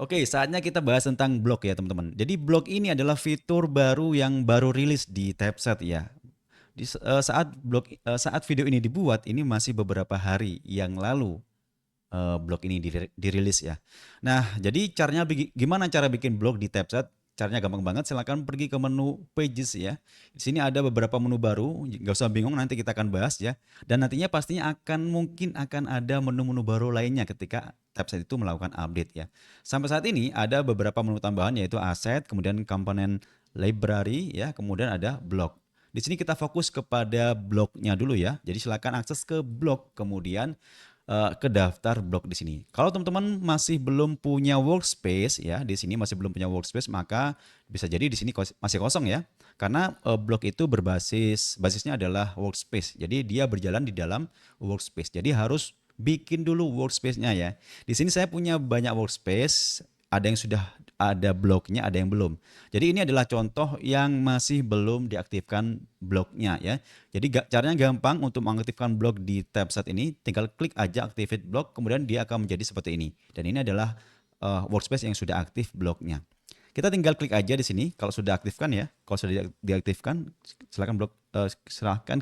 Oke, saatnya kita bahas tentang blog ya teman-teman. Jadi blog ini adalah fitur baru yang baru rilis di Typeset ya. Saat video ini dibuat, ini masih beberapa hari yang lalu blog ini dirilis ya. Nah, jadi gimana cara bikin blog di Typeset? Caranya gampang banget, silakan pergi ke menu Pages ya. Di sini ada beberapa menu baru, nggak usah bingung, nanti kita akan bahas ya. Dan nantinya pastinya mungkin akan ada menu-menu baru lainnya ketika Typeset itu melakukan update ya. Sampai saat ini ada beberapa menu tambahan yaitu Asset, kemudian komponen Library ya, kemudian ada Blog. Di sini kita fokus kepada blognya dulu ya. Jadi silakan akses ke blog, kemudian ke daftar blog di sini. Kalau teman-teman masih belum punya workspace ya, di sini masih belum punya workspace, maka bisa jadi di sini masih kosong ya. Karena blog itu basisnya adalah workspace. Jadi dia berjalan di dalam workspace. Jadi harus bikin dulu workspace-nya ya. Di sini saya punya banyak workspace, ada yang sudah ada blognya, ada yang belum. Jadi ini adalah contoh yang masih belum diaktifkan blognya ya. Jadi caranya gampang untuk mengaktifkan blog di tab saat ini, tinggal klik aja activate blog, kemudian dia akan menjadi seperti ini. Dan ini adalah workspace yang sudah aktif blognya. Kita tinggal klik aja di sini kalau sudah aktifkan ya. Kalau sudah diaktifkan, silahkan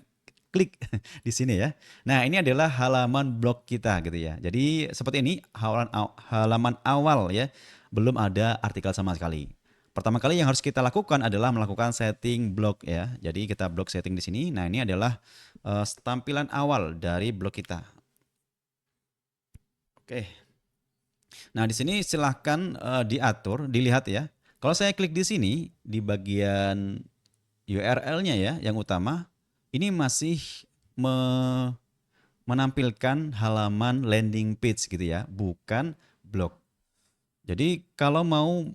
klik di sini ya. Nah, ini adalah halaman blog kita gitu ya. Jadi seperti ini halaman awal ya. Belum ada artikel sama sekali. Pertama kali yang harus kita lakukan adalah melakukan setting blog ya. Jadi kita blog setting di sini. Nah, ini adalah tampilan awal dari blog kita. Oke. Nah, di sini silahkan diatur, dilihat ya. Kalau saya klik di sini di bagian URL-nya ya, yang utama, ini masih me- menampilkan halaman landing page gitu ya, bukan blog. Jadi kalau mau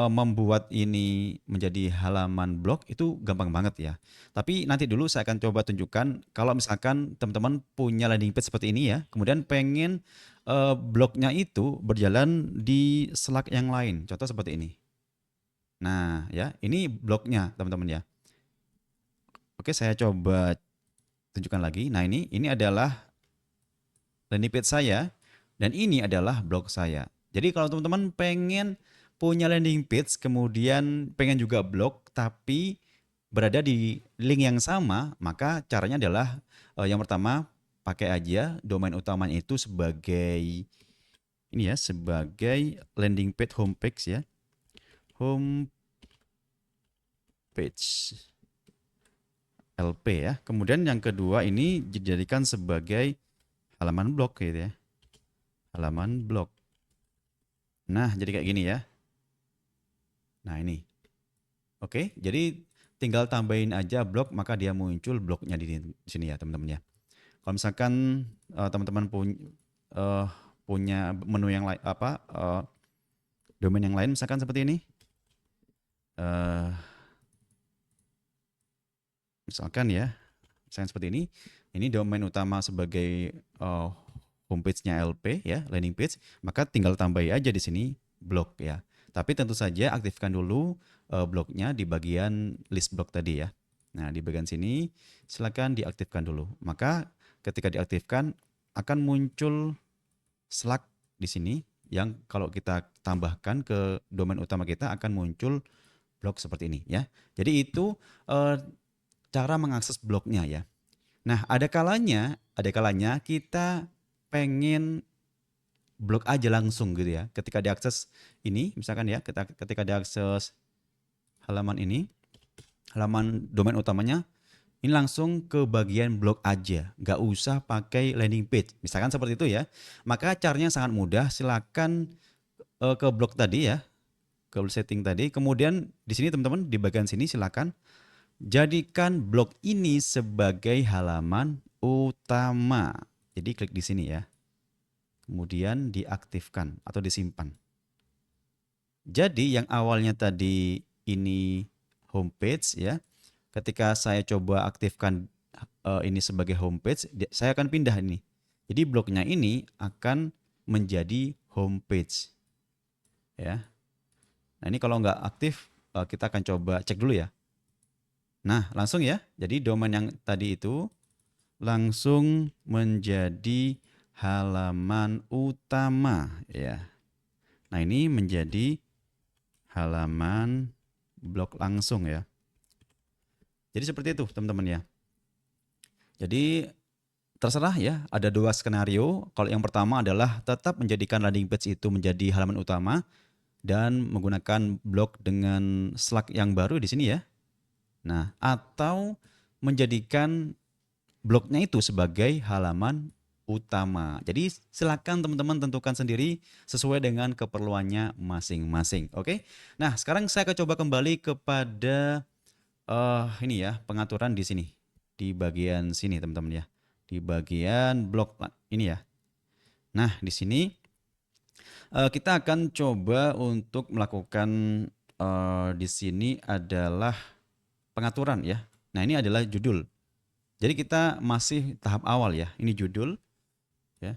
membuat ini menjadi halaman blog itu gampang banget ya. Tapi nanti dulu saya akan coba tunjukkan kalau misalkan teman-teman punya landing page seperti ini ya, kemudian pengen blognya itu berjalan di Slack yang lain. Contoh seperti ini. Nah, ya, ini blognya teman-teman ya. Oke, saya coba tunjukkan lagi. Nah, ini adalah landing page saya dan ini adalah blog saya. Jadi kalau teman-teman pengen punya landing page kemudian pengen juga blog tapi berada di link yang sama, maka caranya adalah yang pertama pakai aja domain utamanya itu sebagai ini ya, sebagai landing page homepage ya. Homepage LP ya. Kemudian yang kedua ini dijadikan sebagai halaman blog gitu ya. Halaman blog. Nah, jadi kayak gini ya. Nah, ini. Oke, jadi tinggal tambahin aja blog maka dia muncul blognya di sini ya, teman-teman ya. Kalau misalkan teman-teman eh, punya menu yang lain domain yang lain misalkan seperti ini. Eh, misalkan ya, misalkan seperti ini. Ini domain utama sebagai homepage-nya LP ya, landing page, maka tinggal tambahin aja di sini blog ya. Tapi tentu saja aktifkan dulu blognya di bagian list blog tadi ya. Nah, di bagian sini silakan diaktifkan dulu. Maka ketika diaktifkan akan muncul Slack di sini yang kalau kita tambahkan ke domain utama kita akan muncul blog seperti ini ya. Jadi itu eh, cara mengakses blognya ya. Nah, ada kalanya kita pengen blok aja langsung gitu ya. Ketika diakses ini, misalkan ya, ketika diakses halaman ini, halaman domain utamanya, ini langsung ke bagian blog aja, nggak usah pakai landing page. Misalkan seperti itu ya. Maka caranya sangat mudah, silakan ke blog tadi ya, ke setting tadi. Kemudian di sini teman-teman di bagian sini silakan jadikan blog ini sebagai halaman utama. Jadi klik di sini ya. Kemudian diaktifkan atau disimpan. Jadi yang awalnya tadi ini homepage ya, ketika saya coba aktifkan ini sebagai homepage, saya akan pindah ini. Jadi blognya ini akan menjadi homepage ya. Nah ini kalau nggak aktif, kita akan coba cek dulu ya. Nah langsung ya, jadi domain yang tadi itu langsung menjadi halaman utama ya. Nah, ini menjadi halaman blog langsung ya. Jadi seperti itu teman-teman ya. Jadi terserah ya, ada dua skenario. Kalau yang pertama adalah tetap menjadikan landing page itu menjadi halaman utama dan menggunakan blog dengan Slack yang baru di sini ya. Nah, atau menjadikan blognya itu sebagai halaman utama. Jadi silakan teman-teman tentukan sendiri sesuai dengan keperluannya masing-masing. Oke. Nah, sekarang saya akan coba kembali kepada ini ya, pengaturan di sini. Di bagian sini teman-teman ya. Di bagian blog ini ya. Nah, di sini kita akan coba untuk melakukan di sini adalah pengaturan ya. Nah, ini adalah judul. Jadi kita masih tahap awal ya. Ini judul ya.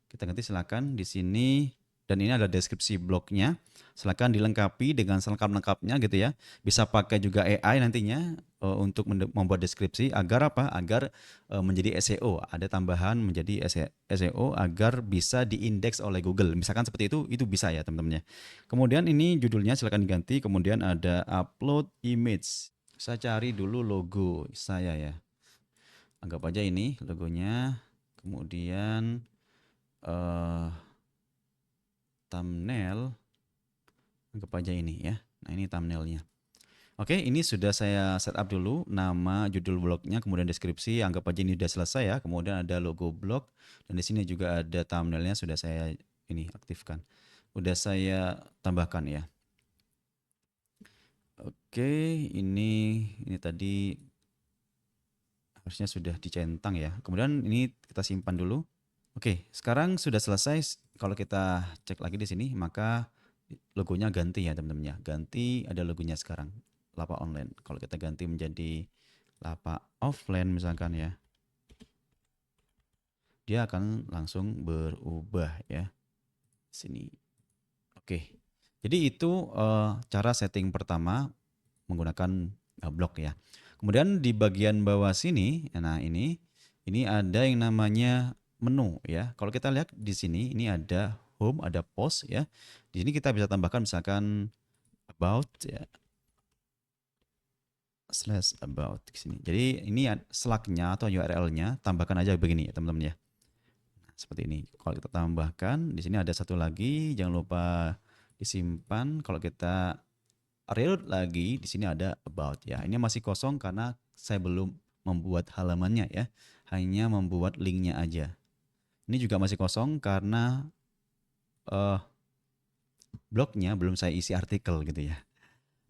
Kita ganti silakan di sini, dan ini ada deskripsi blognya. Silakan dilengkapi dengan selengkap-lengkapnya gitu ya. Bisa pakai juga AI nantinya untuk membuat deskripsi agar apa? Agar menjadi SEO. Ada tambahan menjadi SEO agar bisa diindeks oleh Google. Misalkan seperti itu bisa ya teman-teman ya. Kemudian ini judulnya silakan diganti. Kemudian ada upload image. Saya cari dulu logo saya ya. Anggap aja ini logonya. Kemudian thumbnail, anggap aja ini ya. Nah, ini thumbnailnya. Oke, ini sudah saya setup dulu nama judul blognya, kemudian deskripsi, anggap aja ini sudah selesai ya. Kemudian ada logo blog, dan di sini juga ada thumbnailnya sudah saya ini aktifkan. Udah saya tambahkan ya. Oke, ini tadi harusnya sudah dicentang ya. Kemudian ini kita simpan dulu. Oke, sekarang sudah selesai. Kalau kita cek lagi di sini, maka logonya ganti ya teman-teman ya. Ganti, ada logonya sekarang. Lapak online. Kalau kita ganti menjadi lapak offline misalkan ya, dia akan langsung berubah ya. Sini. Oke. Jadi itu cara setting pertama menggunakan blog ya. Kemudian di bagian bawah sini, nah ini ada yang namanya menu ya. Kalau kita lihat di sini, ini ada home, ada post ya. Di sini kita bisa tambahkan misalkan about ya, /about di sini. Jadi ini Slack-nya atau URL-nya tambahkan aja begini ya teman-teman ya. Nah, seperti ini. Kalau kita tambahkan, di sini ada satu lagi, jangan lupa disimpan. Kalau kita reload lagi, di sini ada about ya. Ini masih kosong karena saya belum membuat halamannya ya. Hanya membuat linknya aja. Ini juga masih kosong karena blognya belum saya isi artikel gitu ya.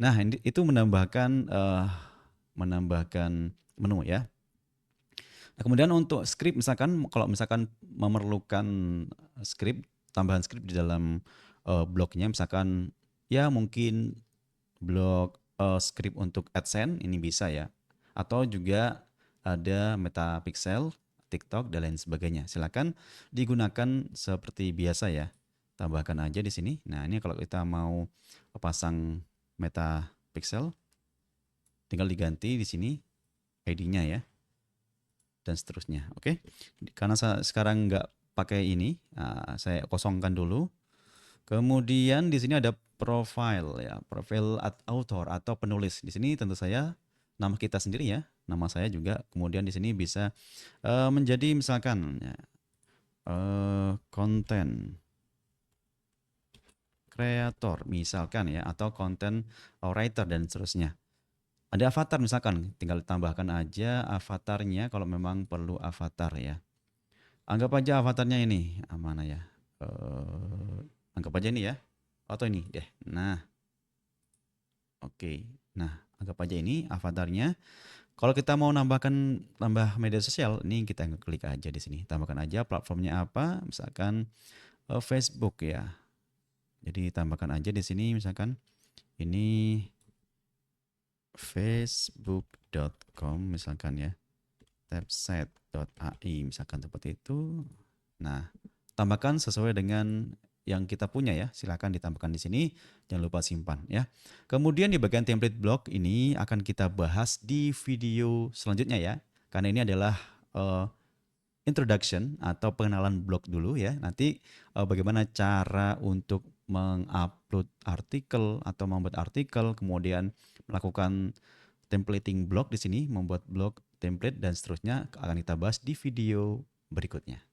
Nah, itu menambahkan menu ya. Nah, kemudian untuk script misalkan kalau misalkan memerlukan script, tambahan script di dalam blognya misalkan ya mungkin blog script untuk AdSense ini bisa ya. Atau juga ada Metapixel, TikTok dan lain sebagainya. Silakan digunakan seperti biasa ya. Tambahkan aja di sini. Nah, ini kalau kita mau pasang Metapixel, tinggal diganti di sini ID-nya ya, dan seterusnya. Oke. Karena saya sekarang nggak pakai ini, saya kosongkan dulu. Kemudian di sini ada profile ya, profile author atau penulis. Di sini tentu saya nama kita sendiri ya, nama saya juga. Kemudian di sini bisa menjadi misalkan ya, konten kreator misalkan ya, atau konten writer dan seterusnya. Ada avatar misalkan, tinggal tambahkan aja avatarnya kalau memang perlu avatar ya. Anggap aja avatarnya ini, mana ya? Anggap aja ini ya, atau ini deh. Nah, oke. Nah, anggap aja ini avatarnya. Kalau kita mau tambah media sosial, ini kita klik aja di sini. Tambahkan aja platformnya apa, misalkan Facebook ya. Jadi tambahkan aja di sini misalkan ini facebook.com misalkan ya. Tapsite.ai misalkan seperti itu. Nah, tambahkan sesuai dengan yang kita punya ya. Silakan ditambahkan di sini. Jangan lupa simpan ya. Kemudian di bagian template blog ini akan kita bahas di video selanjutnya ya. Karena ini adalah introduction atau pengenalan blog dulu ya. Nanti bagaimana cara untuk mengupload artikel atau membuat artikel, kemudian melakukan templating blog di sini, membuat blog, template dan seterusnya akan kita bahas di video berikutnya.